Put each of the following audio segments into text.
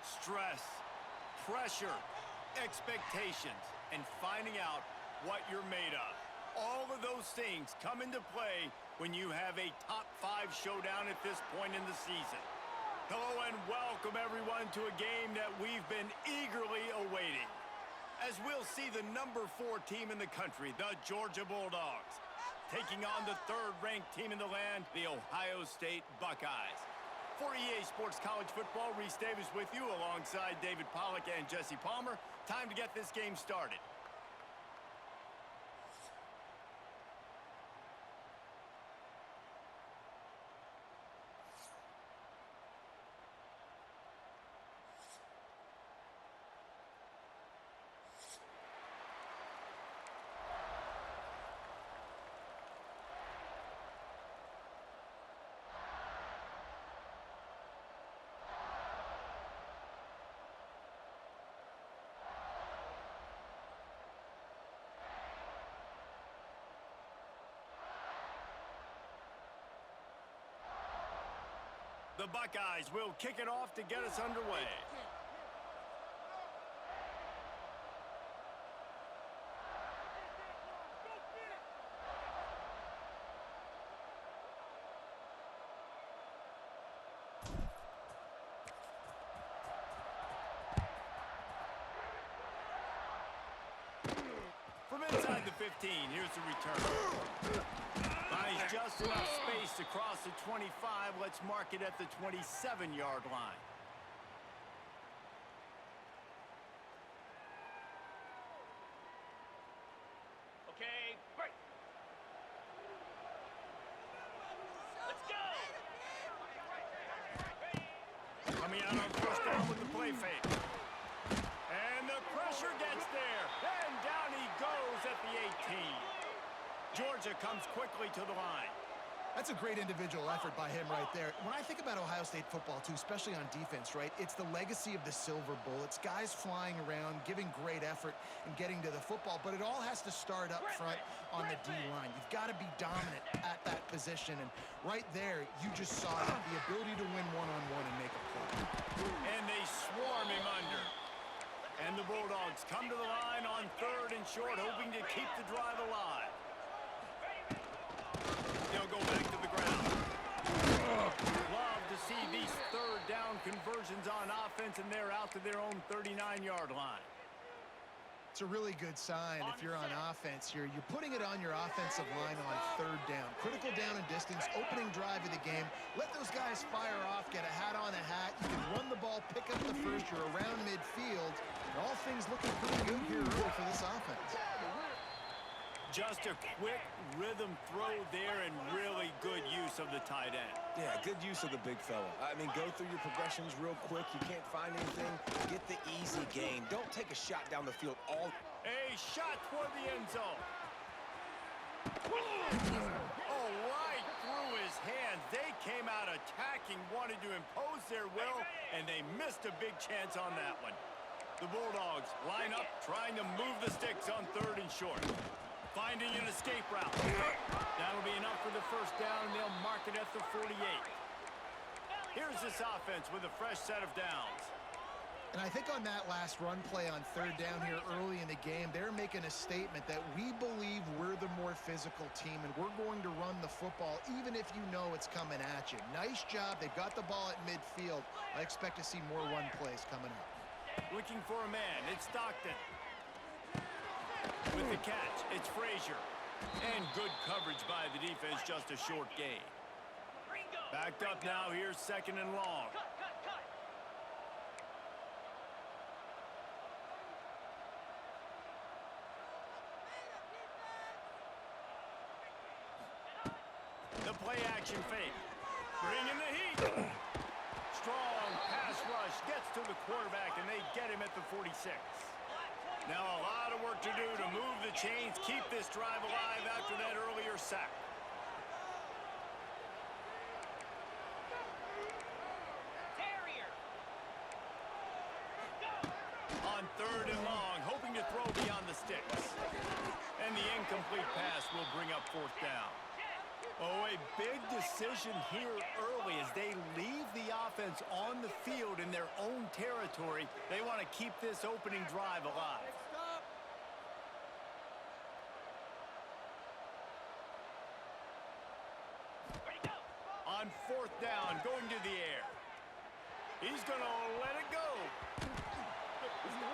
Stress, pressure, expectations, and finding out what you're made of. All of those things come into play when you have a top-5 showdown at this point in the season. Hello and welcome everyone to a game that we've been eagerly awaiting, as we'll see the number 4 team in the country, the Georgia Bulldogs, taking on the 3rd-ranked team in the land, the Ohio State Buckeyes. For EA Sports College Football, Reese Davis with you alongside David Pollack and Jesse Palmer. Time to get this game started. The Buckeyes will kick it off to get us underway. From inside the 15, here's the return. Finds just enough space to cross the 25. Let's mark it at the 27-yard line. Okay, break. Let's go. Coming out on first down with the play fake. And the pressure gets there. And down he goes at the 18. Georgia comes quickly to the line. That's a great individual effort by him right there. When I think about Ohio State football, too, especially on defense, right, it's the legacy of the Silver Bowl. It's guys flying around, giving great effort, and getting to the football. But it all has to start up front on the D-line. You've got to be dominant at that position. And right there, you just saw the ability to win one-on-one and make a play. And they swarm him under. And the Bulldogs come to the line on 3rd and short, hoping to keep the drive alive. They'll go back to the ground. Love to see these 3rd down conversions on offense, and they're out to their own 39-yard line. It's a really good sign if you're on offense here. You're putting it on your offensive line on 3rd down. Critical down and distance, opening drive of the game. Let those guys fire off, get a hat on a hat. You can run the ball, pick up the first. You're around midfield. And all things looking pretty good here early for this offense. Just a quick rhythm throw there and really good use of the tight end. Yeah, good use of the big fella. I mean, go through your progressions real quick. You can't find anything. Get the easy gain. Don't take a shot down the field all. A shot toward the end zone. Oh, right through his hands. They came out attacking, wanted to impose their will, and they missed a big chance on that one. The Bulldogs line up, trying to move the sticks on 3rd and short. Finding an escape route. That'll be enough for the first down, and they'll mark it at the 48. Here's this offense with a fresh set of downs. And I think on that last run play on 3rd down here early in the game, they're making a statement that we believe we're the more physical team, and we're going to run the football even if you know it's coming at you. Nice job. They've got the ball at midfield. I expect to see more run plays coming up. Looking for a man. It's Stockton. With the catch, it's Frazier. And good coverage by the defense, just a short gain. Backed up now, here's 2nd and long. The play action fake. Bringing the heat. Strong pass rush gets to the quarterback, and they get him at the 46. Now a lot of work to do to move the chains, keep this drive alive after that earlier sack. On 3rd and long, hoping to throw beyond the sticks. And the incomplete pass will bring up 4th down. Oh, a big decision here early as they leave the offense on the field in their own territory. They want to keep this opening drive alive. Ready, go. On fourth down, going to the air. He's going to let it go.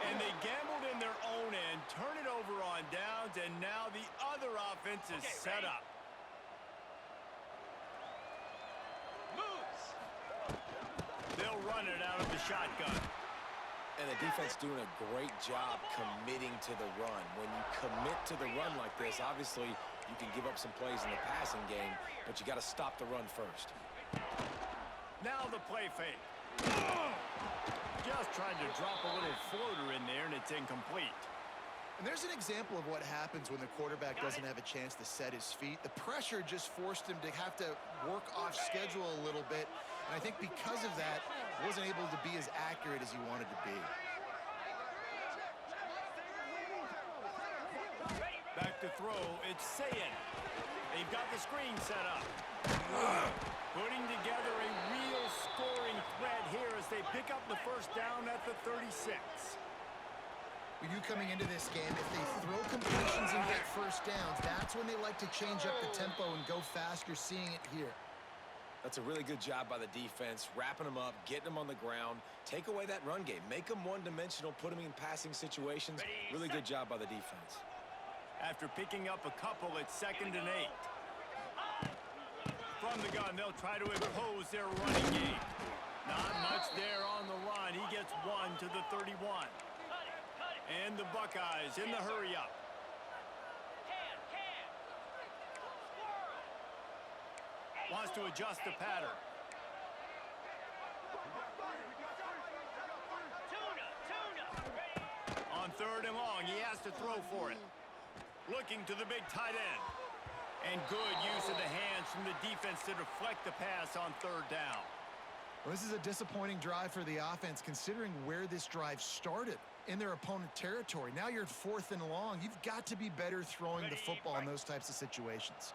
And they gambled in their own end, turn it over on downs, and now the other offense is set ready? up. Moves. They'll run it out of the shotgun. And the defense doing a great job committing to the run. When you commit to the run like this, obviously you can give up some plays in the passing game, but you got to stop the run first. Now the play fake. Just tried to drop a little floater in there, and it's incomplete. And there's an example of what happens when the quarterback doesn't have a chance to set his feet. The pressure just forced him to have to work off schedule a little bit. And I think because of that, wasn't able to be as accurate as he wanted to be. Back to throw, it's Sayin. They've got the screen set up. Putting together a real scoring threat here as they pick up the first down at the 36. With you coming into this game, if they throw completions and get first downs, that's when they like to change up the tempo and go fast. You're seeing it here. That's a really good job by the defense, wrapping them up, getting them on the ground, take away that run game, make them one-dimensional, put them in passing situations. Really good job by the defense. After picking up a couple, it's 2nd and 8. From the gun, they'll try to impose their running game. Not much there on the run. He gets one to the 31. And the Buckeyes in the hurry-up. Wants to adjust the pattern. On 3rd and long, he has to throw for it. Looking to the big tight end. And good use of the hands from the defense to deflect the pass on 3rd down. Well, this is a disappointing drive for the offense, considering where this drive started, in their opponent territory. Now you're at 4th and long. You've got to be better throwing the football in those types of situations.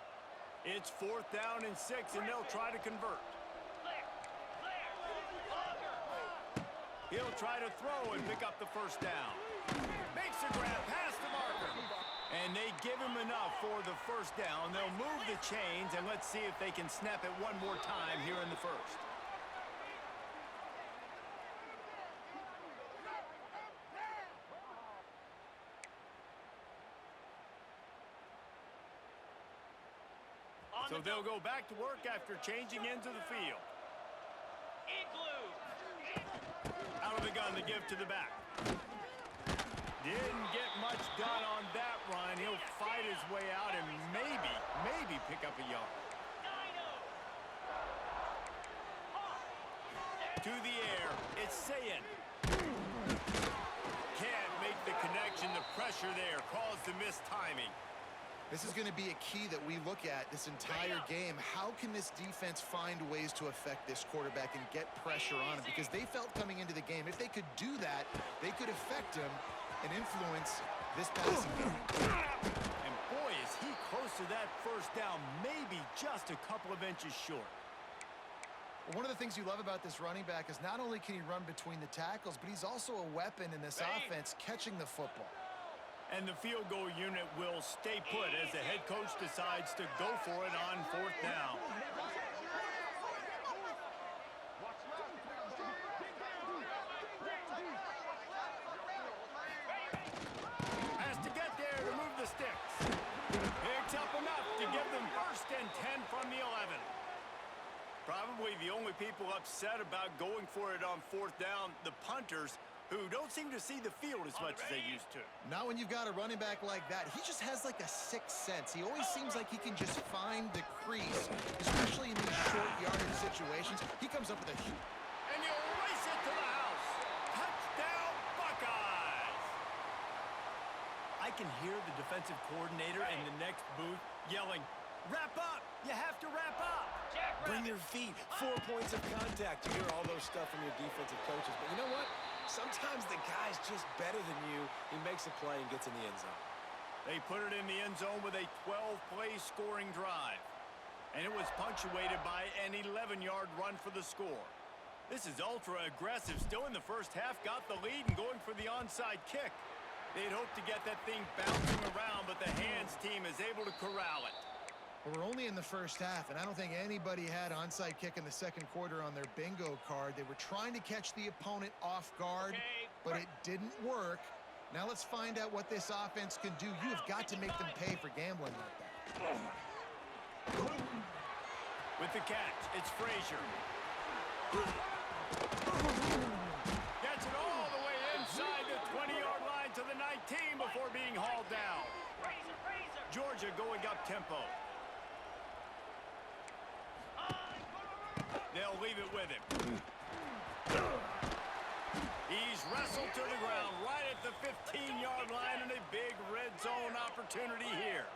It's 4th down and 6, and they'll try to convert. He'll try to throw and pick up the first down. Makes a grab past the marker. And they give him enough for the first down. They'll move the chains, and let's see if they can snap it one more time here in the first. So they'll go back to work after changing into the field. Out of the gun to give to the back. Didn't get much done on that run. He'll fight his way out and maybe pick up a yard. To the air, it's Sayin. Can't make the connection. The pressure there caused the missed timing. This is going to be a key that we look at this entire game. How can this defense find ways to affect this quarterback and get pressure on him? Because they felt coming into the game, if they could do that, they could affect him and influence this passing game. And boy, is he close to that first down, maybe just a couple of inches short. Well, one of the things you love about this running back is not only can he run between the tackles, but he's also a weapon in this offense catching the football. And the field goal unit will stay put as the head coach decides to go for it on 4th down. Has to get there to move the sticks. Picks up enough to give them 1st and 10 from the 11. Probably the only people upset about going for it on 4th down, the punters, who don't seem to see the field as much as they used to. Not when you've got a running back like that. He just has like a sixth sense. He always seems like he can just find the crease, especially in these short yardage situations. He comes up with a huge... And you race it to the house. Touchdown, Buckeyes! I can hear the defensive coordinator in the next booth yelling, "Wrap up! You have to wrap up!" Bring your feet. 4 points of contact. You hear all those stuff from your defensive coaches. But you know what? Sometimes the guy's just better than you. He makes a play and gets in the end zone. They put it in the end zone with a 12-play scoring drive. And it was punctuated by an 11-yard run for the score. This is ultra-aggressive. Still in the first half, got the lead and going for the onside kick. They'd hoped to get that thing bouncing around, but the hands team is able to corral it. We're only in the first half, and I don't think anybody had onside kick in the second quarter on their bingo card. They were trying to catch the opponent off guard, but it didn't work. Now let's find out what this offense can do. You have got to make them pay for gambling like that. With the catch, it's Frazier. Gets it all the way inside the 20-yard line to the 19 before being hauled down. Georgia going up tempo. They'll leave it with him. He's wrestled to the ground right at the 15-yard line, and a big red zone opportunity here.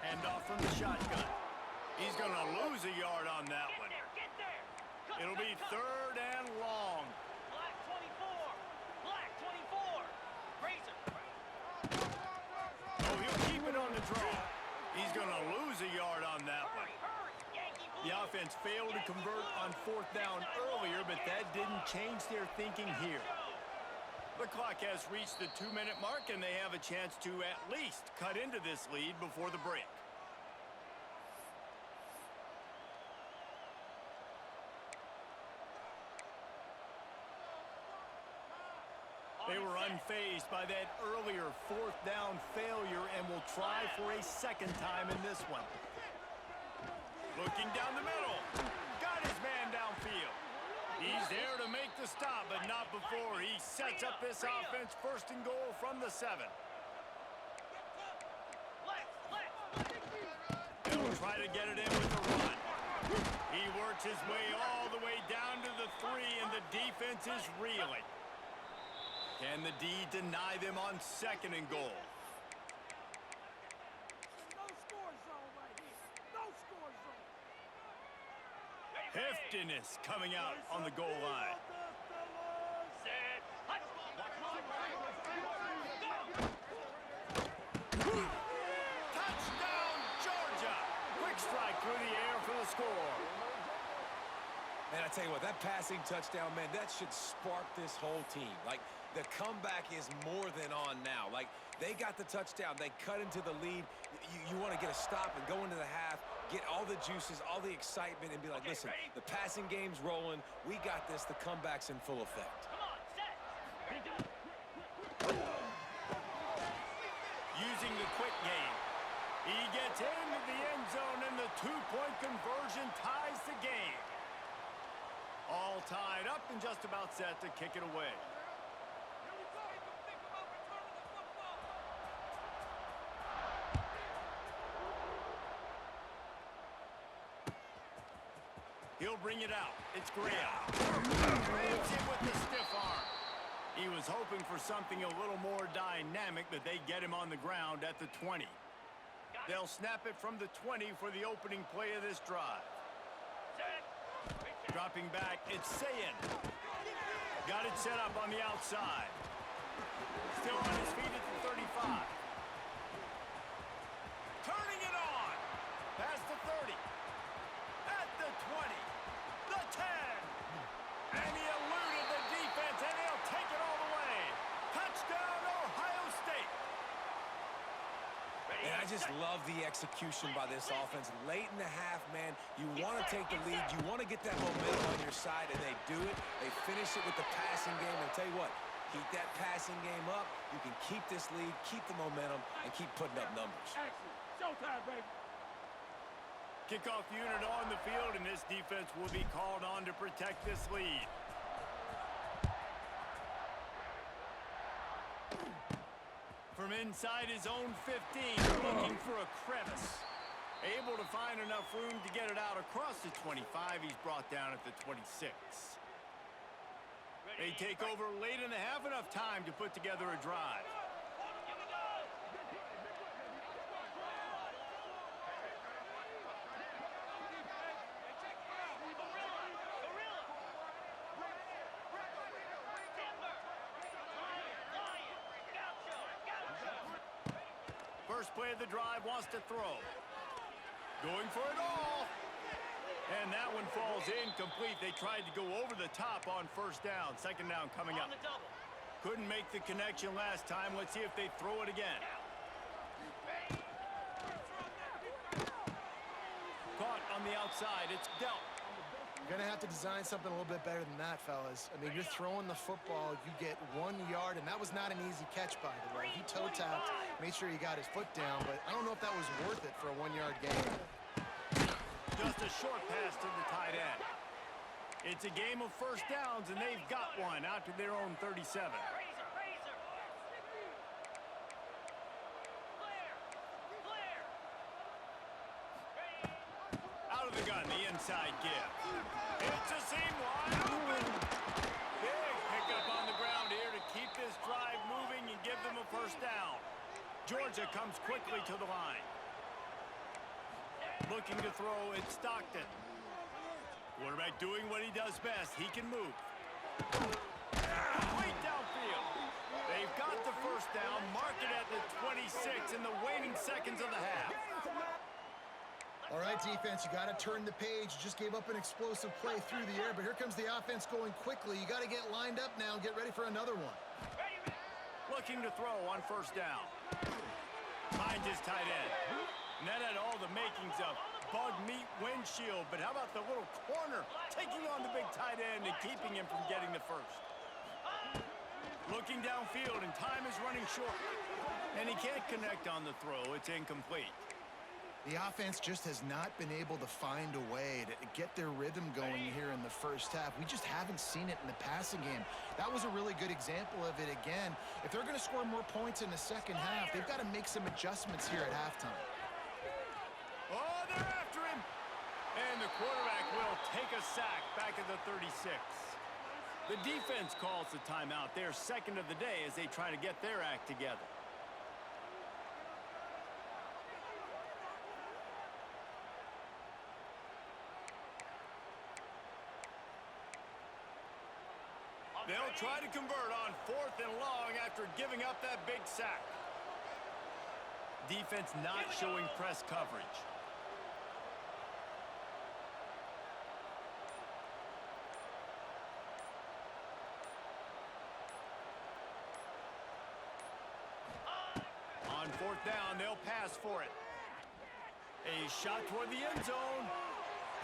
Hand off from the shotgun. He's going to lose a yard on that one. It'll be third and long. Black 24. Oh, he'll keep it on the draw. He's going to lose a yard on that one. The offense failed to convert on fourth down earlier, but that didn't change their thinking here. The clock has reached the 2-minute mark, and they have a chance to at least cut into this lead before the break. They were unfazed by that earlier fourth down failure and will try for a second time in this one. Looking down the middle. Got his man downfield. He's there to make the stop, but not before he sets up this offense first and goal from the 7. They'll try to get it in with a run. He works his way all the way down to the 3, and the defense is reeling. Can the D deny them on second and goal? Heftiness coming out on the goal line. Touchdown, Georgia! Quick strike through the air for the score. Man, I tell you what, that passing touchdown, man, that should spark this whole team. Like, the comeback is more than on now. Like, they got the touchdown. They cut into the lead. You want to get a stop and go into the half, get all the juices, all the excitement, and be like, listen, the passing game's rolling. We got this. The comeback's in full effect. Using the quick game. He gets into the end zone, and the 2-point conversion ties the game. All tied up and just about set to kick it away. He'll bring it out. It's Graham. Grabs him with the stiff arm. He was hoping for something a little more dynamic, but they get him on the ground at the 20. They'll snap it from the 20 for the opening play of this drive. Dropping back, it's Sayin. Got it set up on the outside. Still on his feet at the 35. Turning it on. Past the 30. At the 20. The 10. And he eluded the defense, and he'll take it all the way. Touchdown, Ohio State. And I just love the execution by this offense. Late in the half, man, you want to take the lead. You want to get that momentum on your side, and they do it. They finish it with the passing game. And I'll tell you what, keep that passing game up. You can keep this lead, keep the momentum, and keep putting up numbers. Showtime, baby. Kickoff unit on the field, and this defense will be called on to protect this lead. From inside his own 15, looking for a crevice. Able to find enough room to get it out across the 25. He's brought down at the 26. They take over late in the half, enough time to put together a drive. first play of the drive, wants to throw. Going for it all. And that one falls incomplete. They tried to go over the top on first down. Second down coming up. On the double. Couldn't make the connection last time. Let's see if they throw it again. Caught on the outside. It's dealt. You're going to have to design something a little bit better than that, fellas. I mean, you're throwing the football, you get 1 yard, and that was not an easy catch, by the way. He toe-tapped, made sure he got his foot down, but I don't know if that was worth it for a 1 yard gain. Just a short pass to the tight end. It's a game of first downs, and they've got one out to their own 37. Razor, razor. Clear. Clear. Out of the gun, the inside give. It's a seam wide open. Big pickup on the ground here to keep this drive moving and give them a first down. Georgia comes quickly to the line. Looking to throw, it's Stockton. Quarterback doing what he does best. He can move. Complete downfield. They've got the first down. Mark it at the 26 in the waning seconds of the half. All right, defense, you got to turn the page. You just gave up an explosive play through the air, but here comes the offense going quickly. You got to get lined up now and get ready for another one. Looking to throw on first down. Finds his tight end. And that had all the makings of bug meat windshield, but how about the little corner taking on the big tight end and keeping him from getting the first? Looking downfield, and time is running short. And he can't connect on the throw. It's incomplete. The offense just has not been able to find a way to get their rhythm going here in the first half. We just haven't seen it in the passing game. That was a really good example of it again. If they're going to score more points in the second half, they've got to make some adjustments here at halftime. Oh, they're after him. And the quarterback will take a sack back at the 36. The defense calls the timeout. Their second of the day as they try to get their act together. They'll try to convert on 4th and long after giving up that big sack. Defense not showing press coverage. On 4th down, they'll pass for it. A shot toward the end zone.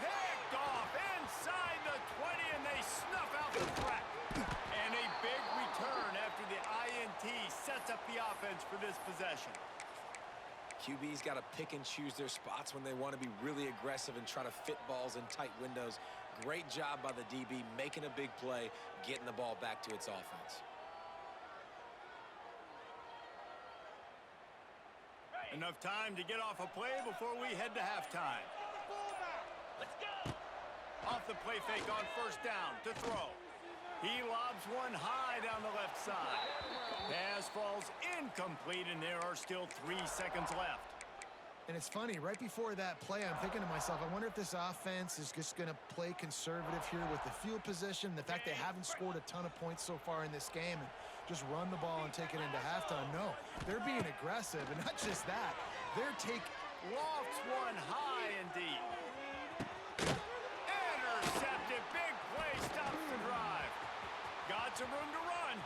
Picked off inside the 20, and they snuff out the threat. And a big return after the INT sets up the offense for this possession. QB's got to pick and choose their spots when they want to be really aggressive and try to fit balls in tight windows. Great job by the DB making a big play, getting the ball back to its offense. Enough time to get off a play before we head to halftime. Let's go. Off the play fake on first down to throw. He lobs one high down the left side. Pass falls incomplete, and there are still 3 seconds left. And it's funny, right before that play, I'm thinking to myself, I wonder if this offense is just going to play conservative here with the field position, the fact they haven't scored a ton of points so far in this game, and just run the ball and take it into halftime. No, they're being aggressive, and not just that. They're Lofts one high and deep. Intercepted. Big play. Stops the drive. Got some room to run.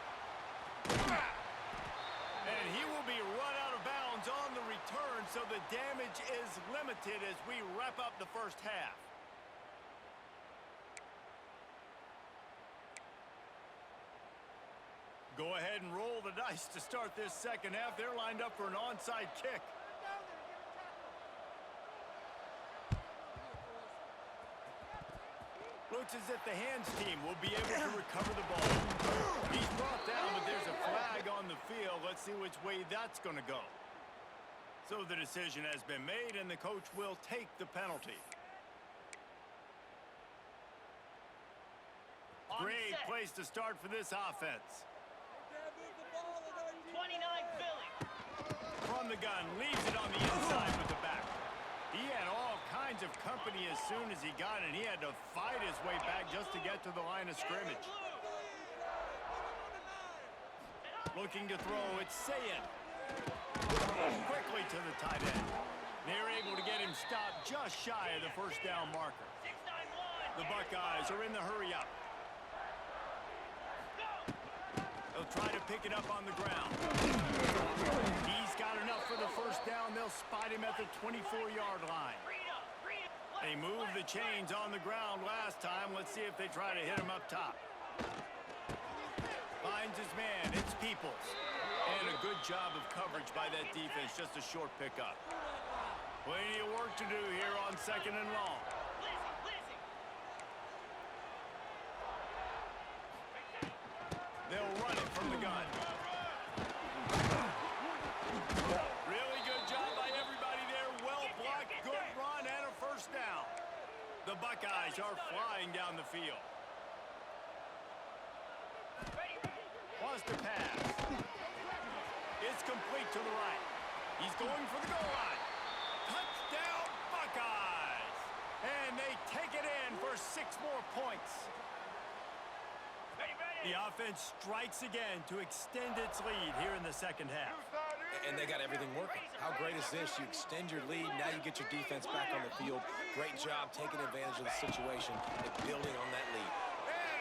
And he will be run out of bounds on the return, so the damage is limited as we wrap up the first half. Go ahead and roll the dice to start this second half. They're lined up for an onside kick. Looks as if the hands team will be able to recover the ball. He's brought down, but there's a flag on the field. Let's see which way that's going to go. So the decision has been made, and the coach will take the penalty. Great place to start for this offense. 29 Philly. From the gun, leaves it on the inside with the back. He had all kinds of company as soon as he got it. He had to fight his way back just to get to the line of scrimmage. Looking to throw, it's Sayin. Quickly to the tight end. They're able to get him stopped just shy of the first down marker. 6-9-1. The Buckeyes are in the hurry up. They'll try to pick it up on the ground. He's got enough for the first down. They'll spot him at the 24-yard line. They moved the chains on the ground last time. Let's see if they try to hit him up top. Finds his man. It's Peoples. And a good job of coverage by that defense. Just a short pickup. Plenty of work to do here on 2nd and long. They'll run it from the gun. Really good job by everybody there. Well blocked, good run, and a first down. The Buckeyes are flying down the field. Wants to pass. It's complete to the right. He's going for the goal line. Touchdown, Buckeyes! And they take it in for 6 more points. The offense strikes again to extend its lead here in the second half. And they got everything working. How great is this? You extend your lead, now you get your defense back on the field. Great job taking advantage of the situation and building on that lead.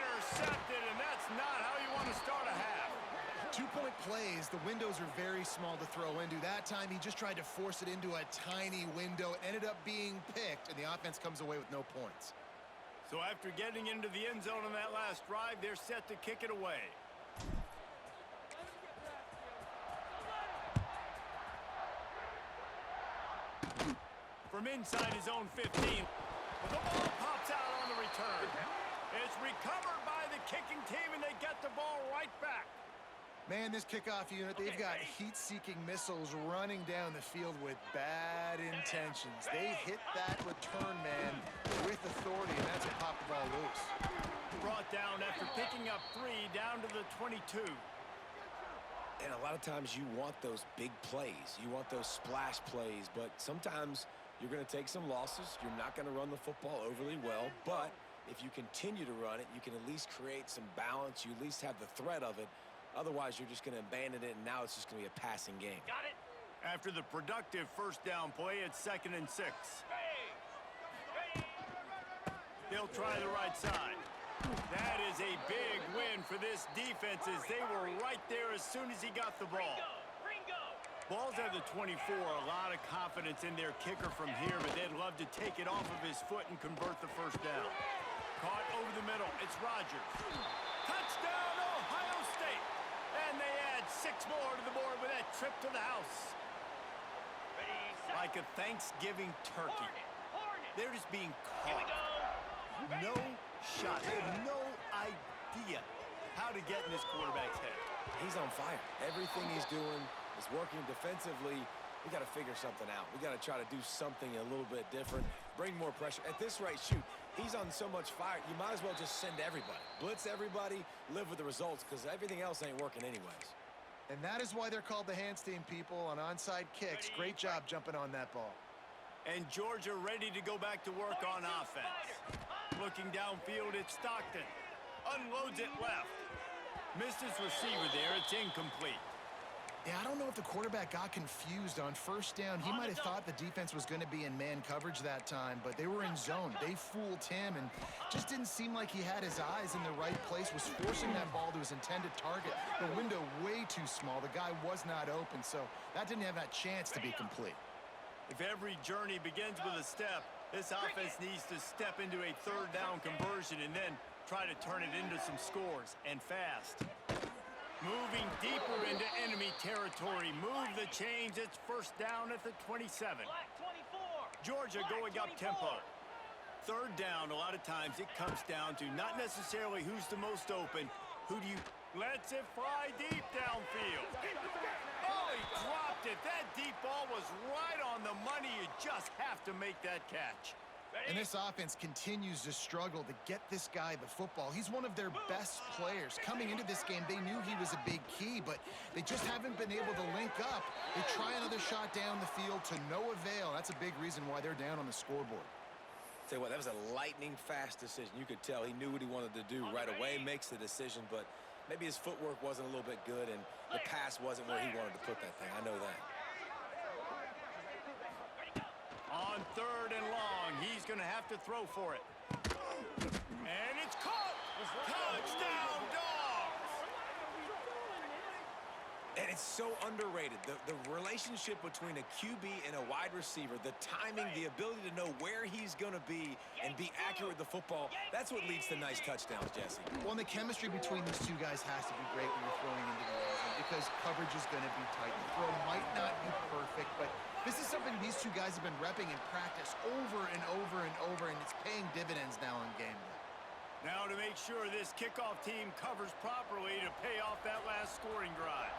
Intercepted, and that's not how you want to start a half. 2-point plays, the windows are very small to throw into. That time, he just tried to force it into a tiny window. It ended up being picked, and the offense comes away with no points. So after getting into the end zone on that last drive, they're set to kick it away. From inside his own 15, the ball pops out on the return. It's recovered by the kicking team, and they get the ball right back. Man, this kickoff unit, they've got heat-seeking missiles running down the field with bad intentions. They hit that return man with authority, and that's what popped the ball loose. Brought down after picking up 3 down to the 22. And a lot of times you want those big plays. You want those splash plays, but sometimes you're going to take some losses. You're not going to run the football overly well, but if you continue to run it, you can at least create some balance. You at least have the threat of it. Otherwise, you're just going to abandon it, and now it's just going to be a passing game. Got it. After the productive first down play, it's 2nd and 6. They'll try the right side. That is a big win for this defense as they were right there as soon as he got the ball. Ball's at the 24. A lot of confidence in their kicker from here, but they'd love to take it off of his foot and convert the first down. Caught over the middle. It's Rogers. Touchdown, Ohio State. And they add 6 more to the board with that trip to the house. Like a Thanksgiving turkey. They're just being caught. No shot. They have no idea how to get in this quarterback's head. He's on fire. Everything he's doing is working defensively. We got to figure something out. We got to try to do something a little bit different. Bring more pressure. At this rate, shoot, he's on so much fire, you might as well just send everybody. Blitz everybody, live with the results, because everything else ain't working anyways. And that is why they're called the Handstein people on onside kicks. Great job jumping on that ball. And Georgia ready to go back to work on offense. Looking downfield, it's Stockton. Unloads it left. Missed his receiver there. It's incomplete. Yeah, I don't know if the quarterback got confused on first down. He might have thought the defense was going to be in man coverage that time, but they were in zone. They fooled him and just didn't seem like he had his eyes in the right place, was forcing that ball to his intended target. The window way too small. The guy was not open, so that didn't have that chance to be complete. If every journey begins with a step, this offense needs to step into a third down conversion and then try to turn it into some scores, and fast. Moving deeper into enemy territory. Move the chains. It's first down at the 27. Georgia going up tempo. Third down, a lot of times it comes down to not necessarily who's the most open. Who do you... Lets it fly deep downfield. Oh, he dropped it. That deep ball was right on the money. You just have to make that catch. And this offense continues to struggle to get this guy the football. He's one of their best players. Coming into this game, they knew he was a big key, but they just haven't been able to link up. They try another shot down the field to no avail. That's a big reason why they're down on the scoreboard. Tell you what, that was a lightning fast decision. You could tell he knew what he wanted to do right away, makes the decision, but Maybe his footwork wasn't a little bit good, and the pass wasn't where he wanted to put that thing. I know that. On 3rd and long, he's going to have to throw for it. And it's caught! Touchdown, Dogs! And it's so underrated. The relationship between a QB and a wide receiver, the timing, the ability to know where he's going to be and be accurate with the football, that's what leads to nice touchdowns, Jesse. Well, and the chemistry between these two guys has to be great when you're throwing into the end zone because coverage is going to be tight. The throw might not be perfect, but this is something these two guys have been repping in practice over and over and over, and it's paying dividends now on game day. Now to make sure this kickoff team covers properly to pay off that last scoring drive.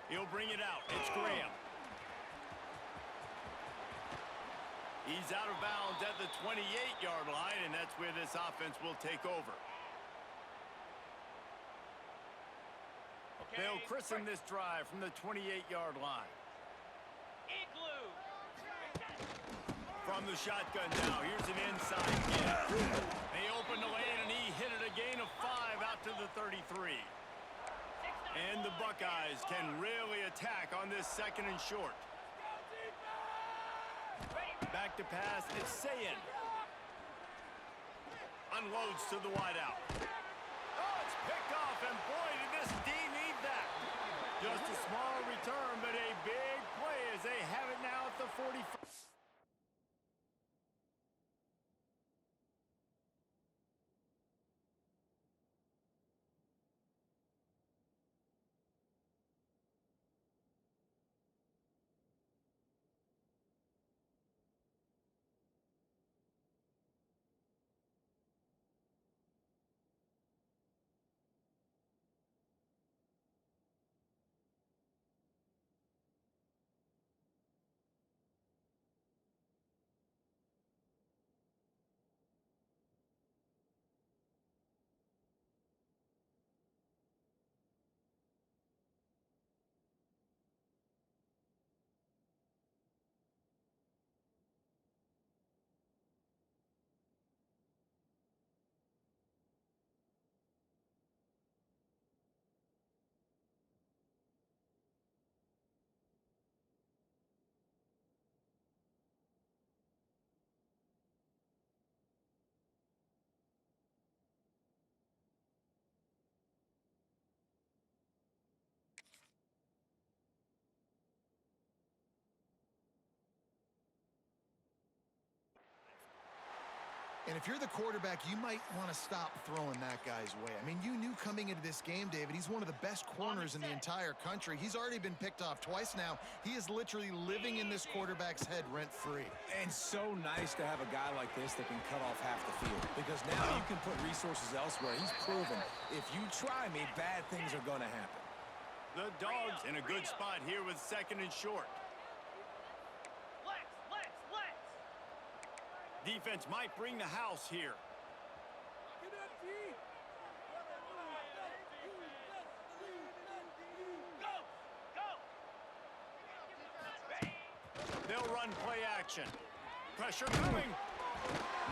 He'll bring it out. It's Graham. He's out of bounds at the 28-yard line, and that's where this offense will take over. They'll christen this drive from the 28-yard line. Igloo. From the shotgun now, here's an inside get. They open the lane, and he hit it a gain of 5 out to the 33. And the Buckeyes can really attack on this 2nd and short. Back to pass, it's Sayin. Unloads to the wideout. Oh, it's picked off, and boy, did this D need that. Just a small return, but a big play as they have it now at the 45. And if you're the quarterback, you might want to stop throwing that guy's way. I mean, you knew coming into this game, David, he's one of the best corners in the entire country. He's already been picked off twice now. He is literally living in this quarterback's head rent-free. And so nice to have a guy like this that can cut off half the field, because now you can put resources elsewhere. He's proven if you try me, bad things are going to happen. The Dogs in a good spot here with 2nd and short. Defense might bring the house here. They'll run play action. Pressure coming.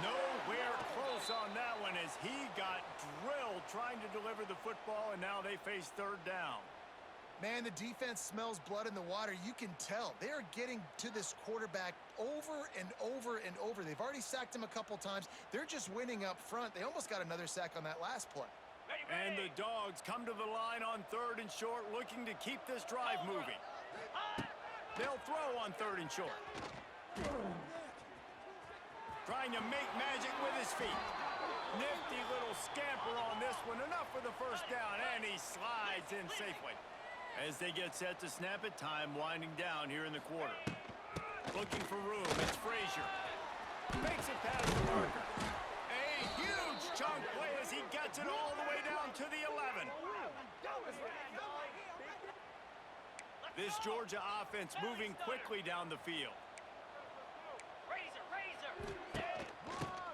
Nowhere close on that one as he got drilled trying to deliver the football, and now they face 3rd down. Man, the defense smells blood in the water. You can tell. They're getting to this quarterback over and over and over. They've already sacked him a couple times. They're just winning up front. They almost got another sack on that last play. And the Dogs come to the line on 3rd and short, looking to keep this drive moving. They'll throw on 3rd and short. Trying to make magic with his feet. Nifty little scamper on this one. Enough for the 1st down, and he slides in safely. As they get set to snap it, time winding down here in the quarter. Looking for room, it's Frazier. Makes it past the marker. A huge chunk play as he gets it all the way down to the 11. This Georgia offense moving quickly down the field.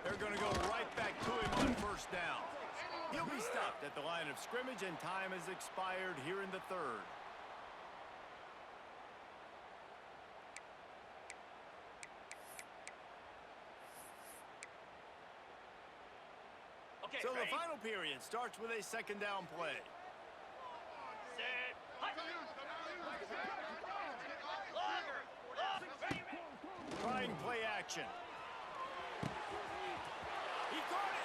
They're going to go right back to him on 1st down. He'll be stopped at the line of scrimmage, and time has expired here in the 3rd. Okay, So the ready? final period starts with a second down play. Set. Hut. Longer. Look. Ready, ready. Trying play action. He caught it.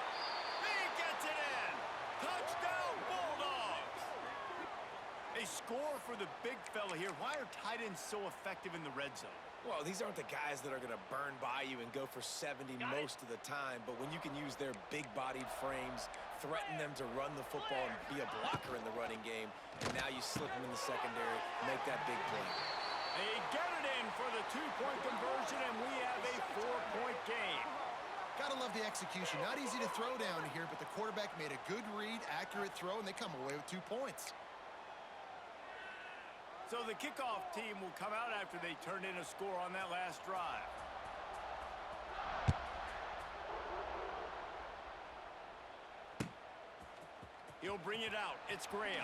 He gets it in. Touchdown, Bulldogs. A score for the big fella here. Why are tight ends so effective in the red zone? Well, these aren't the guys that are going to burn by you and go for 70 most of the time, but when you can use their big-bodied frames, threaten them to run the football and be a blocker in the running game, and now you slip them in the secondary, make that big play. They get it in for the two-point conversion, and we have a 4-point game. Gotta love the execution. Not easy to throw down here, but the quarterback made a good read, accurate throw, and they come away with 2 points. So the kickoff team will come out after they turned in a score on that last drive. He'll bring it out. It's Graham.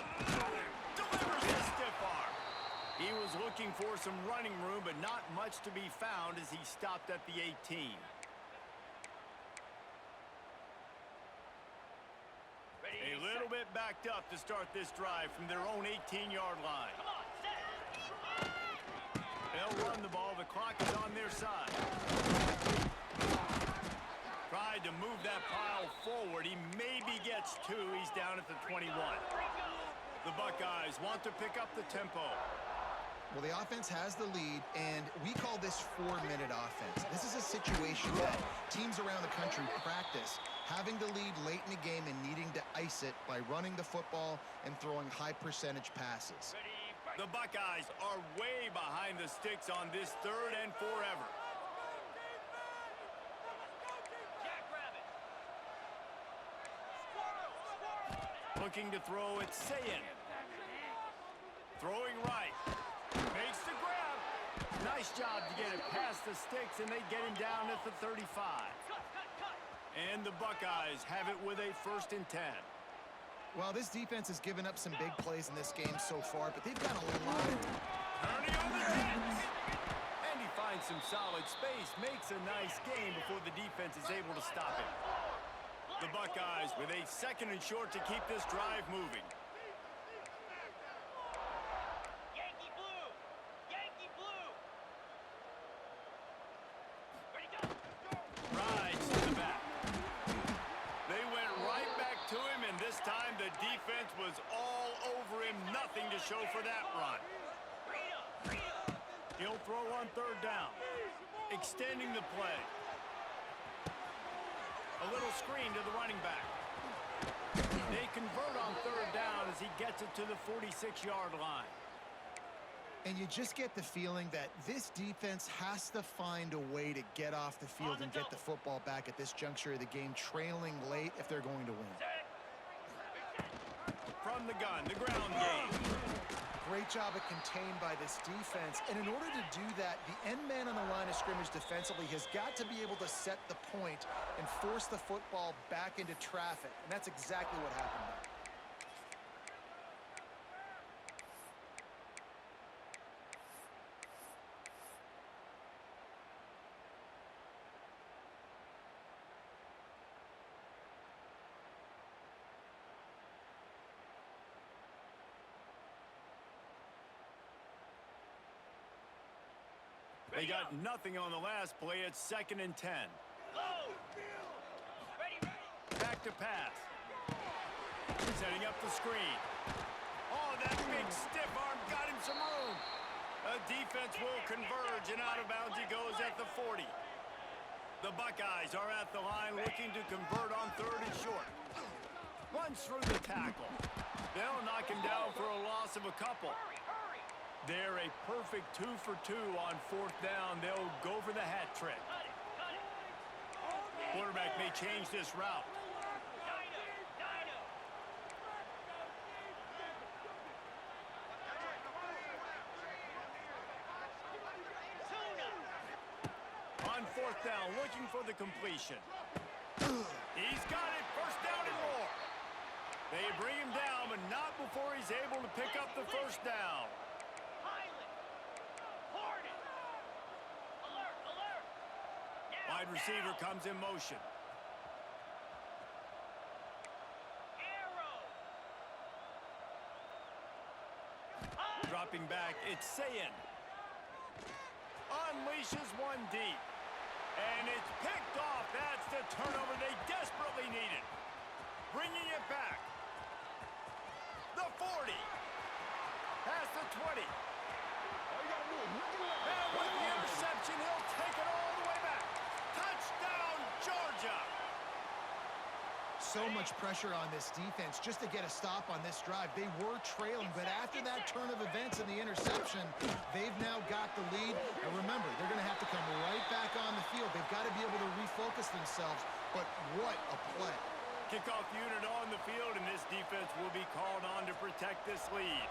Delivers a stiff arm. He was looking for some running room, but not much to be found as he stopped at the 18. Ready, A little bit backed up to start this drive from their own 18-yard line. Come on, set. They'll run the ball. The clock is on their side. Tried to move that pile forward. He maybe gets 2. He's down at the 21. The Buckeyes want to pick up the tempo. Well, the offense has the lead, and we call this 4-minute offense. This is a situation that teams around the country practice, having the lead late in the game and needing to ice it by running the football and throwing high-percentage passes. Ready, fight. The Buckeyes are way behind the sticks on this 3rd and forever. Jackrabbit. Looking to throw, it's Sayin. Throwing right. Makes the grab. Nice job to get it past the sticks, and they get him down at the 35. Cut. And the Buckeyes have it with a 1st and 10. Well, this defense has given up some big plays in this game so far, but they've got a lot of time. Turning on the hits. And he finds some solid space, makes a nice game before the defense is able to stop him. The Buckeyes with a 2nd and short to keep this drive moving. Yankee blue. Yankee blue. Ready, go. Rides to the back. They went right back to him, and this time the defense was all over him. Nothing to show for that run. Freedom. He'll throw on 3rd down. Extending the play. A little screen to the running back. They convert on 3rd down as he gets it to the 46-yard line. And you just get the feeling that this defense has to find a way to get off the field and get the football back at this juncture of the game, trailing late if they're going to win. From the gun, the ground game. Great job of contained by this defense. And in order to do that, the end man on the line of scrimmage defensively has got to be able to set the point and force the football back into traffic. And that's exactly what happened there. They got nothing on the last play. It's 2nd and 10. Go. Ready. Back to pass. Setting up the screen. Oh, that big stiff arm got him some room. The defense will converge, and out of bounds he goes at the 40. The Buckeyes are at the line looking to convert on 3rd and short. Runs through the tackle. They'll knock him down for a loss of a couple. Hurry. They're a perfect 2 for 2 on 4th down. They'll go for the hat trick. Cut it. Quarterback may change this route. Dino. Tuna. On 4th down, looking for the completion. He's got it. 1st down and more. They bring him down, but not before he's able to pick up the 1st down. Highland. Hornet. Alert. Now, Wide receiver now. comes in motion. It's Sayin. Unleashes one deep. And it's picked off. That's the turnover they desperately needed. Bringing it back. The 40. Past the 20. And with the interception, he'll take it all the way back. Touchdown, Georgia. So much pressure on this defense just to get a stop on this drive. They were trailing, but after that turn of events and the interception, they've now got the lead. And remember, they're going to have to come right back on the field. They've got to be able to refocus themselves, but what a play. Kickoff unit on the field, and this defense will be called on to protect this lead.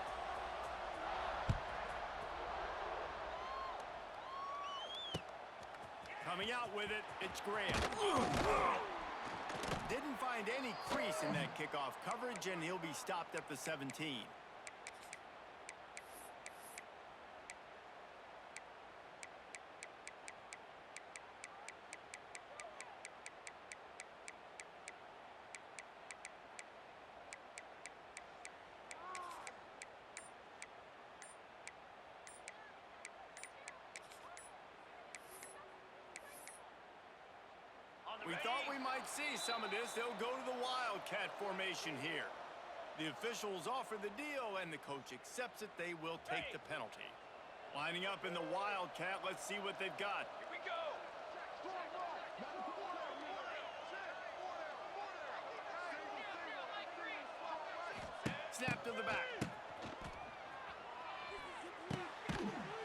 Coming out with it, it's Graham. Didn't find any crease in that kickoff coverage, and he'll be stopped at the 17. We thought we might see some of this. They'll go to the Wildcat formation here. The officials offer the deal, and the coach accepts it. They will take the penalty. Lining up in the Wildcat, let's see what they've got. Here we go. Snap to the back.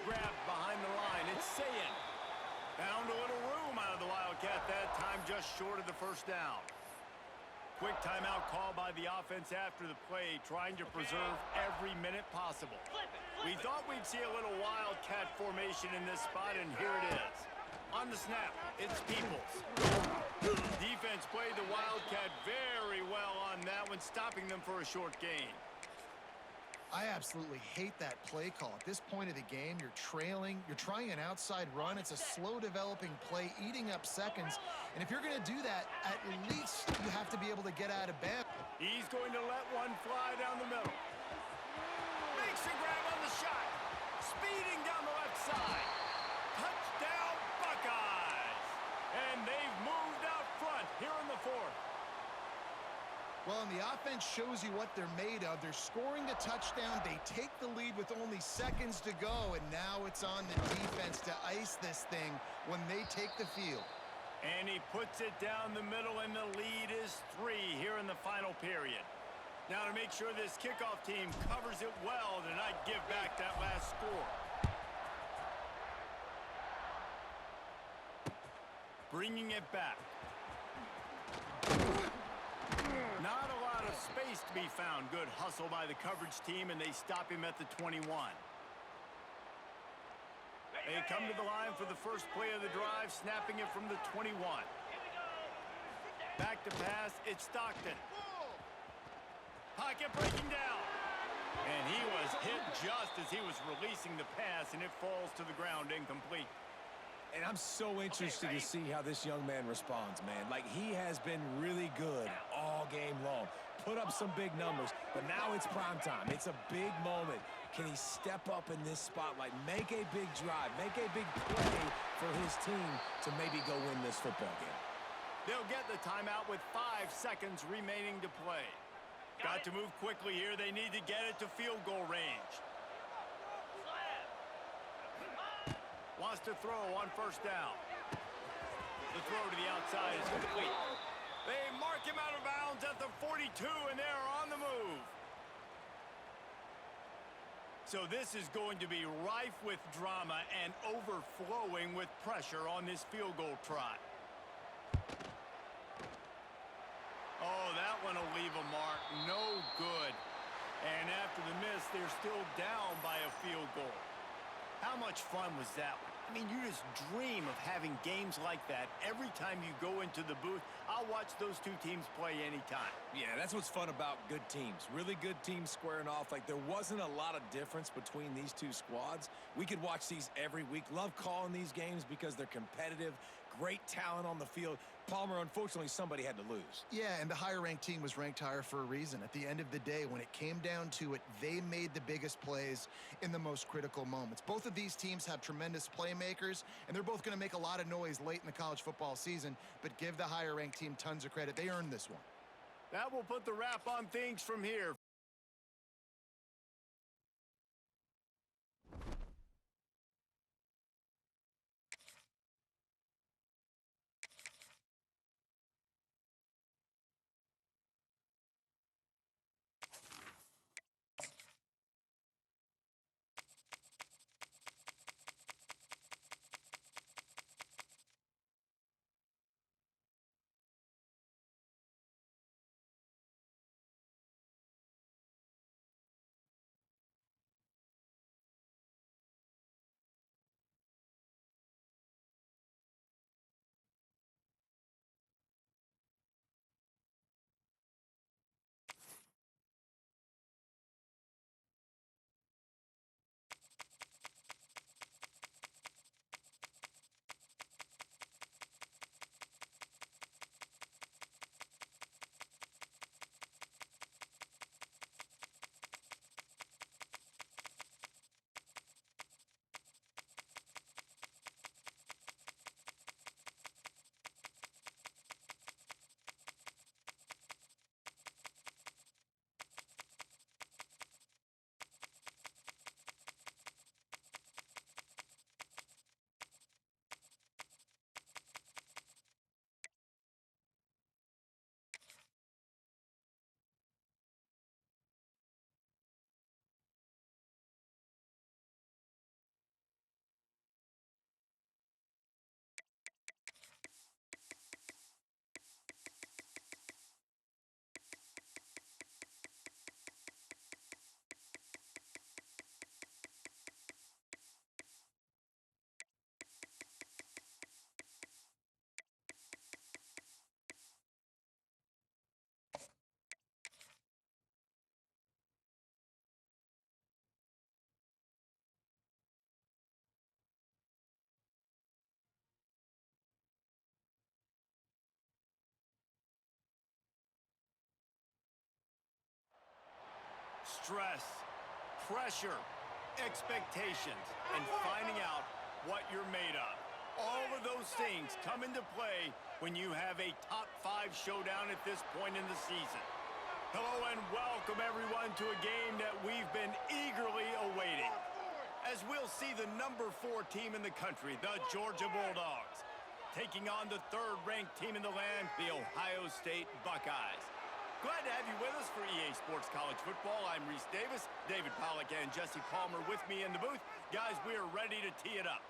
Grabbed behind the line. It's Sayin. Found a little room out of the Wildcat that time, just short of the first down. Quick timeout call by the offense after the play, trying to preserve every minute possible. We thought we'd see a little Wildcat formation in this spot, and here it is. On the snap, it's Peoples. Defense played the Wildcat very well on that one, stopping them for a short gain. I absolutely hate that play call. At this point of the game, you're trailing, you're trying an outside run. It's a slow developing play, eating up seconds. And if you're going to do that, at least you have to be able to get out of bed. He's going to let one fly down the middle. Makes a grab on the shot. Speeding down the left side. Touchdown, Buckeyes. And they've moved out front here in the fourth. Well, and the offense shows you what they're made of. They're scoring the touchdown. They take the lead with only seconds to go, and now it's on the defense to ice this thing when they take the field. And he puts it down the middle, and the lead is 3 here in the final period. Now to make sure this kickoff team covers it well to not give back that last score. Bringing it back. Not a lot of space to be found. Good hustle by the coverage team, and they stop him at the 21. They come to the line for the first play of the drive, snapping it from the 21. Back to pass, it's Stockton. Pocket breaking down. And he was hit just as he was releasing the pass, and it falls to the ground incomplete. And I'm so interested to see how this young man responds, man. Like, he has been really good all game long. Put up some big numbers, but now it's prime time. It's a big moment. Can he step up in this spotlight, make a big drive, make a big play for his team to maybe go win this football game? They'll get the timeout with 5 seconds remaining to play. Got to move quickly here. They need to get it to field goal range. Wants to throw on first down. The throw to the outside is complete. They mark him out of bounds at the 42, and they're on the move. So this is going to be rife with drama and overflowing with pressure on this field goal try. Oh, that one will leave a mark. No good. And after the miss, they're still down by a field goal. How much fun was that one? I mean, you just dream of having games like that every time you go into the booth. I'll watch those two teams play anytime. Yeah, that's what's fun about good teams. Really good teams squaring off. Like, there wasn't a lot of difference between these two squads. We could watch these every week. Love calling these games because they're competitive, great talent on the field. Palmer, unfortunately, somebody had to lose. Yeah, and the higher-ranked team was ranked higher for a reason. At the end of the day, when it came down to it, they made the biggest plays in the most critical moments. Both of these teams have tremendous playmakers, and they're both going to make a lot of noise late in the college football season, but give the higher-ranked team tons of credit. They earned this one. That will put the wrap on things from here. Stress, pressure, expectations, and finding out what you're made of. All of those things come into play when you have a top 5 showdown at this point in the season. Hello and welcome everyone to a game that we've been eagerly awaiting, as we'll see the number 4 team in the country, the Georgia Bulldogs, taking on the 3rd-ranked team in the land, the Ohio State Buckeyes. Glad to have you with us for EA Sports College Football. I'm Reese Davis, David Pollack, and Jesse Palmer with me in the booth. Guys, we are ready to tee it up.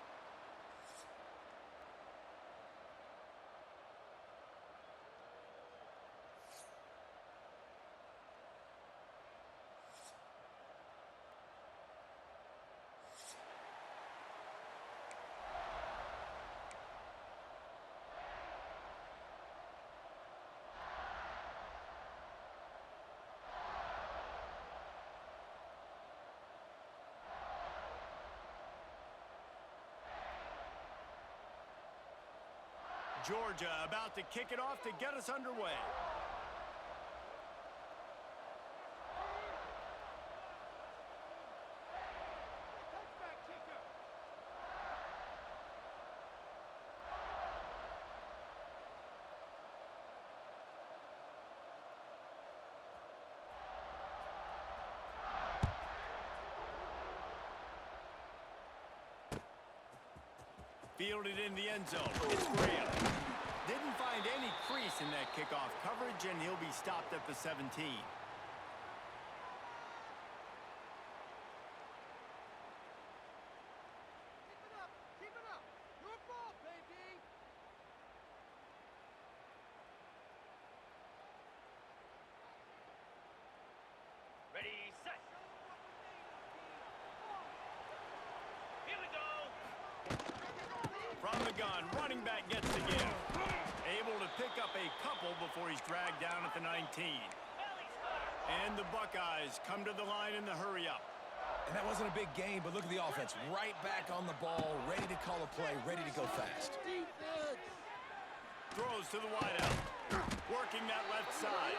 Georgia about to kick it off to get us underway. Fielded in the end zone. It's Graham. Didn't find any crease in that kickoff coverage, and he'll be stopped at the 17. Keep it up. Keep it up. Your ball, baby. Ready, set. Here we go. From the gun, running back gets the give. Able to pick up a couple before he's dragged down at the 19. And the Buckeyes come to the line in the hurry-up. And that wasn't a big gain, but look at the offense. Right back on the ball, ready to call a play, ready to go fast. Throws to the wideout. Working that left side.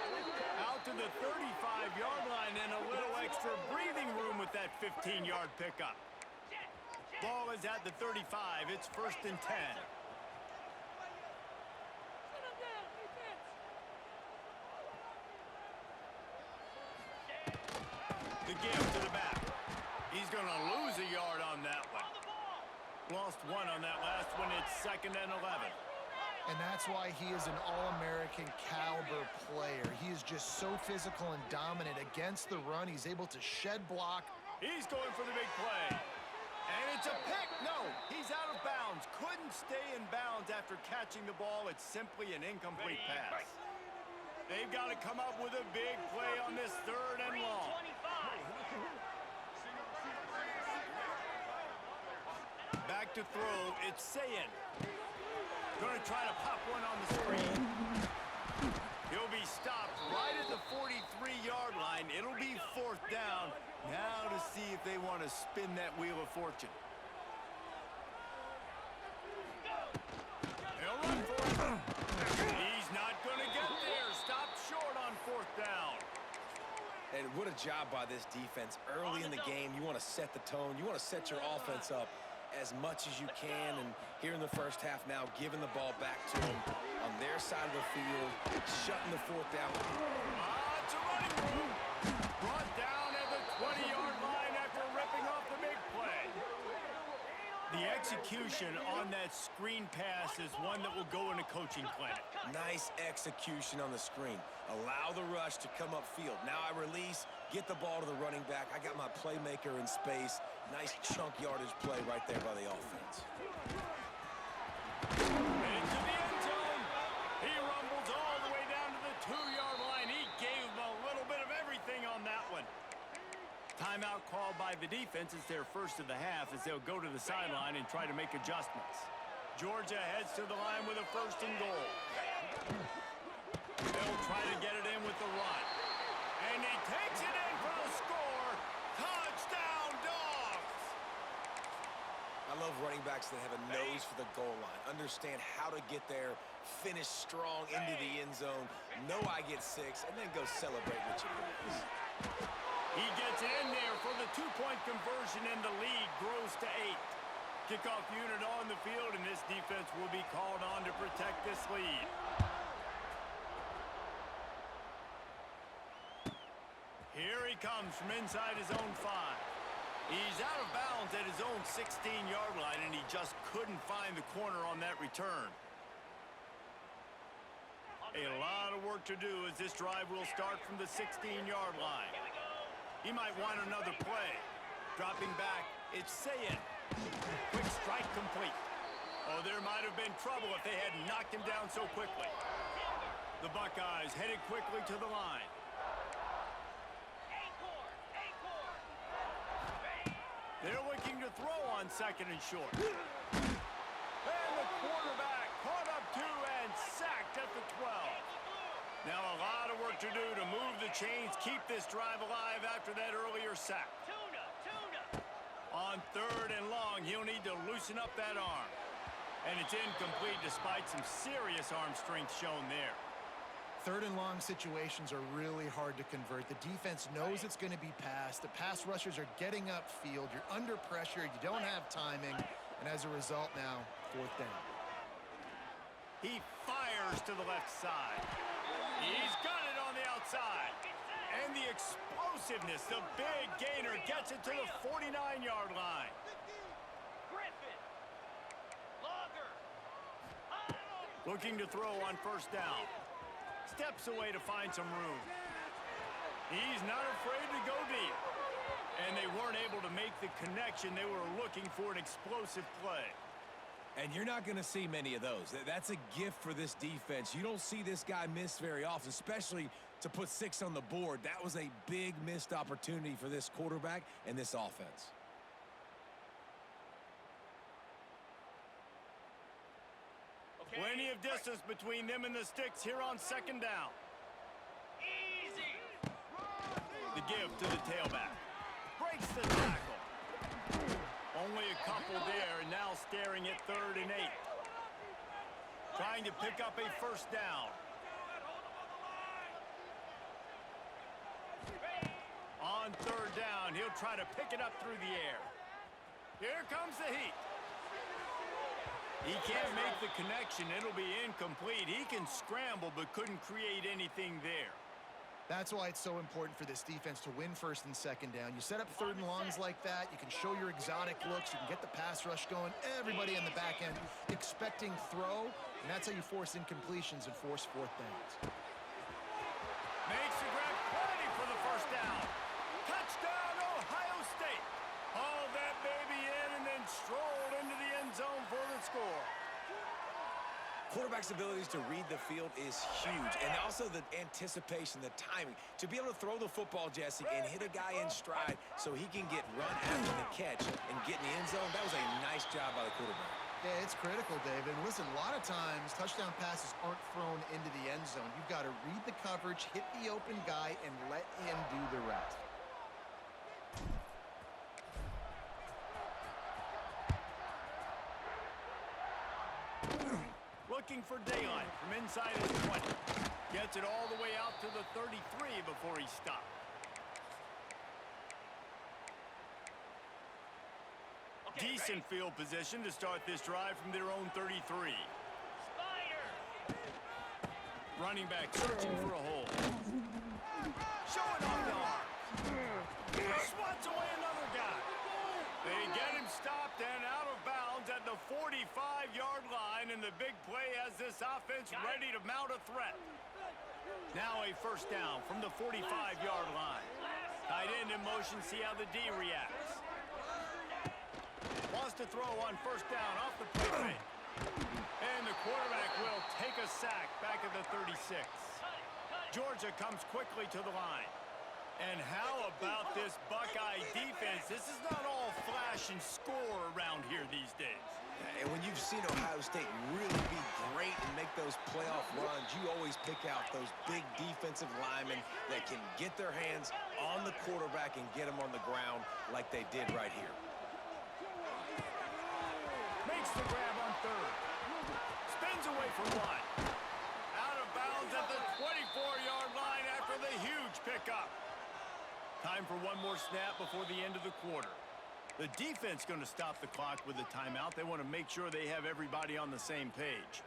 Out to the 35-yard line and a little extra breathing room with that 15-yard pickup. Ball is at the 35. It's 1st and 10. The give to the back. He's going to lose a yard on that one. Lost one on that last one. It's 2nd and 11. And that's why he is an All-American caliber player. He is just so physical and dominant against the run. He's able to shed block. He's going for the big play. And it's a pick. No, he's out of bounds. Couldn't stay in bounds after catching the ball. It's simply an incomplete pass. They've got to come up with a big play on this 3rd and long. Back to throw. It's Sayin. Going to try to pop one on the screen. He'll be stopped right at the 43-yard line. It'll be 4th down. Now to see if they want to spin that wheel of fortune. He'll run for it. He's not going to get there. Stopped short on 4th down. And what a job by this defense. Early in the game, you want to set the tone. You want to set your offense up as much as you can, and here in the first half now, giving the ball back to them on their side of the field, shutting the 4th down. It's a running move. Brought down at the 20-yard line after ripping off the big play. The execution on that screen pass is one that will go in a coaching clinic. Nice execution on the screen. Allow the rush to come upfield. Now I release, get the ball to the running back. I got my playmaker in space. Nice chunk yardage play right there by the offense. Into the end zone. He rumbles all the way down to the 2-yard line. He gave him a little bit of everything on that one. Timeout called by the defense. It's their first of the half as they'll go to the sideline and try to make adjustments. Georgia heads to the line with a 1st and goal. They'll try to get it in with the run. And he takes it in for the score. Touchdown, Dogs! I love running backs that have a nose for the goal line. Understand how to get there, finish strong into the end zone, know I get 6, and then go celebrate with your boys. He gets it in there for the 2-point conversion, and the lead grows to 8. Kickoff unit on the field, and this defense will be called on to protect this lead. Here he comes from inside his own 5. He's out of bounds at his own 16-yard line, and he just couldn't find the corner on that return. A lot of work to do as this drive will start from the 16-yard line. He might want another play. Dropping back, it's Sayin. Quick strike complete. Oh, there might have been trouble if they had knocked him down so quickly. The Buckeyes headed quickly to the line. They're looking to throw on 2nd and short. And the quarterback caught up 2 and sacked at the 12. Now a lot of work to do to move the chains, keep this drive alive after that earlier sack. On 3rd and long, he'll need to loosen up that arm. And it's incomplete despite some serious arm strength shown there. 3rd and long situations are really hard to convert. The defense knows it's going to be passed. The pass rushers are getting upfield. You're under pressure. You don't have timing. And as a result now, 4th down. He fires to the left side. He's got it on the outside. And the explosiveness, the big gainer, gets it to the 49-yard line. Looking to throw on 1st down. Steps away to find some room. He's not afraid to go deep. And they weren't able to make the connection. They were looking for an explosive play. And you're not going to see many of those. That's a gift for this defense. You don't see this guy miss very often, especially to put 6 on the board. That was a big missed opportunity for this quarterback and this offense. Plenty of distance between them and the sticks here on second down. Easy. The give to the tailback. Breaks the tackle. Only a couple there, and now staring at 3rd and 8. Trying to pick up a first down. On 3rd down, he'll try to pick it up through the air. Here comes the heat. He can't make the connection. It'll be incomplete. He can scramble, but couldn't create anything there. That's why it's so important for this defense to win 1st and 2nd down. You set up 3rd and longs like that. You can show your exotic looks. You can get the pass rush going. Everybody in the back end expecting throw, and that's how you force incompletions and force 4th downs. Makes the grab, plenty for the first down. Touchdown, Ohio State. Hauled that baby in and then strolled into the end zone for the score. Quarterback's abilities to read the field is huge, and also the anticipation, the timing. To be able to throw the football, Jesse, and hit a guy in stride so he can get run after the catch and get in the end zone, that was a nice job by the quarterback. Yeah, it's critical, David. And listen, a lot of times touchdown passes aren't thrown into the end zone. You've got to read the coverage, hit the open guy, and let him do the rest. Looking for daylight from inside his 20. Gets it all the way out to the 33 before he stopped. Okay, Decent field position to start this drive from their own 33. Spider. Running back searching for a hole. Showing off the arm. Swats away another guy. They get him stopped and out of bounds at the 45-yard line, and the big play has this offense ready to mount a threat. Now a first down from the 45-yard line. Tight end in motion, see how the D reacts. Wants to throw on first down off the play fake. And the quarterback will take a sack back at the 36. Georgia comes quickly to the line. And how about this Buckeye defense? This is not all flash and score around here these days. And when you've seen Ohio State really be great and make those playoff runs, you always pick out those big defensive linemen that can get their hands on the quarterback and get him on the ground like they did right here. Makes the grab on 3rd. Spins away from 1. Out of bounds at the 24-yard line after the huge pickup. Time for one more snap before the end of the quarter. The defense going to stop the clock with a timeout. They want to make sure they have everybody on the same page.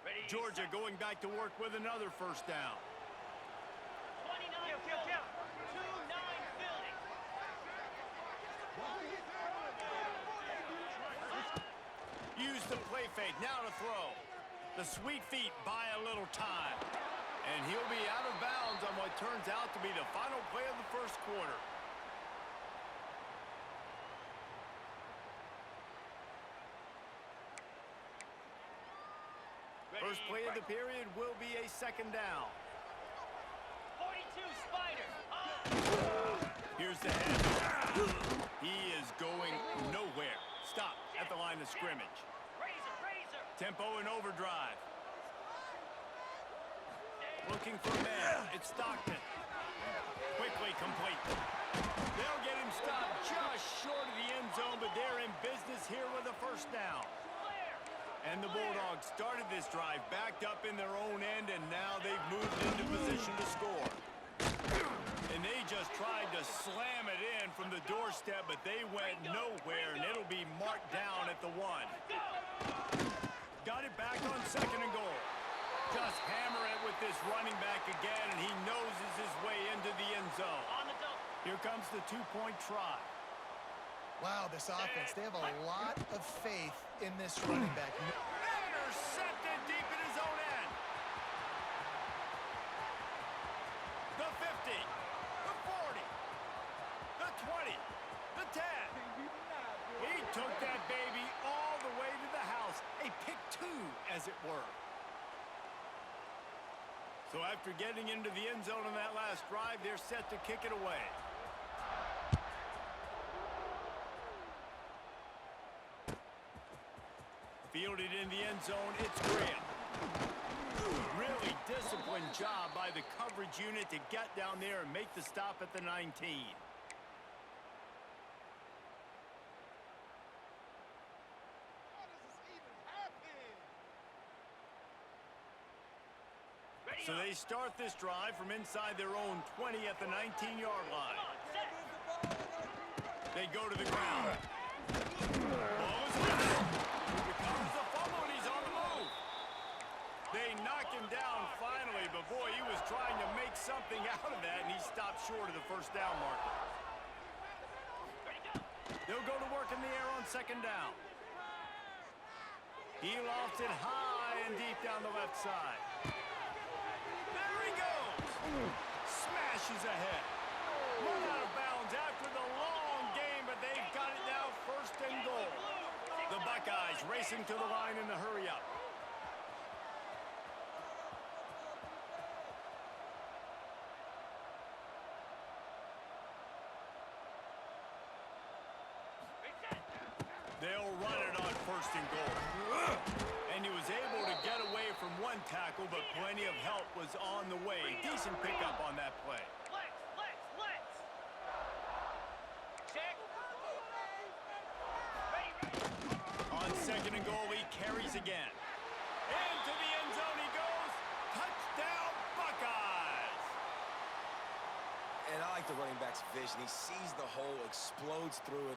Ready. Georgia going back to work with another first down. 29 building. 2-9 building. Use the play fake. Now to throw. The sweet feet buy a little time. And he'll be out of bounds on what turns out to be the final play of the first quarter. First play of the period will be a second down. 42 Spider. Here's the head. He is going nowhere. Stop at the line of scrimmage. Razor. Tempo and overdrive. Looking for man. It's Stockton. Quickly complete. They'll get him stopped just short of the end zone, but they're in business here with a first down. And the Bulldogs started this drive backed up in their own end, and now they've moved into position to score. And they just tried to slam it in from the doorstep, but they went nowhere, and it'll be marked down at the 1. Got it back on 2nd and goal. Just hammer it with this running back again, and he noses his way into the end zone. On the double. Here comes the 2-point try. Wow, this offense, they have a lot of faith in this running back. Intercepted deep in his own end. The 50, the 40, the 20, the 10. He took that baby all the way to the house. A pick 2, as it were. So after getting into the end zone on that last drive, they're set to kick it away. Fielded in the end zone, it's Graham. Really disciplined job by the coverage unit to get down there and make the stop at the 19. So they start this drive from inside their own 20 at the 19-yard line. They go to the ground. Ball is loose. Recovers the fumble, and he's on the move. They knock him down finally, but boy, he was trying to make something out of that, and he stopped short of the first down marker. They'll go to work in the air on second down. He lofts it high and deep down the left side. There he goes. Smashes ahead. Run out of bounds after the long game, but they've got it now first and goal. The Buckeyes racing to the line in the hurry-up. They'll run it on first and goal. And he was able to get away from one tackle, but plenty of help was on the way. Decent pickup on that play. Let's. Check. On second and goal, he carries again. Into the end zone he goes. Touchdown, Buckeyes! And I like the running back's vision. He sees the hole, explodes through it,